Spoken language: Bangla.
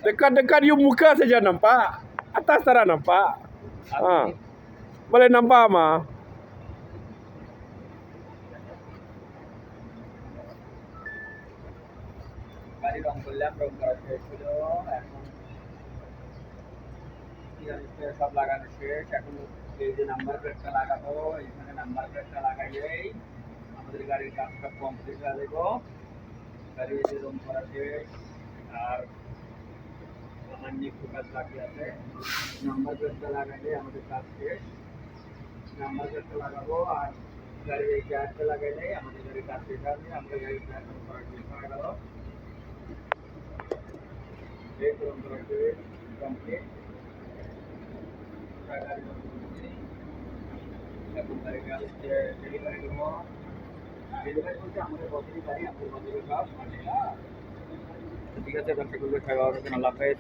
Dekat-dekat you muka saja nampak. Atas tak nampak. Boleh nampak mah. গাড়ি রং করলাম, রং করা শেষ হলো। এখন সব লাগানো শেষ। এখন এই যে নাম্বার প্লেটটা লাগাবো, এখানে নাম্বার প্লেটটা লাগাইলেই আমাদের গাড়ির কাজটা কমপ্লিট হয়ে যাবো। গাড়ি এই যে রং করা শেষ। আর সামান্য একটু কাজ বাকি আছে। নাম্বার প্লেটটা লাগাইলে আমাদের কাজ শেষ। নাম্বার প্লেটটা লাগাবো আর গাড়ির এই টায়ারটা লাগাইলে আমাদের গাড়ির কাজ শেষ হবে। আমাদের গাড়ির টায়ার রং করা শেষ হয়ে গেল। এই রং করা শেষ, কমপ্লিট। এখন গাড়িটা হচ্ছে ডেলিভারি দেবো। ডেলিভারি বলতে আমাদের বছরই গাড়ি, আমাদের বছরের কাজ। ঠিক আছে, ব্যবসা করবে, খাওয়া দাওয়া, আল্লাহ হাফেজ।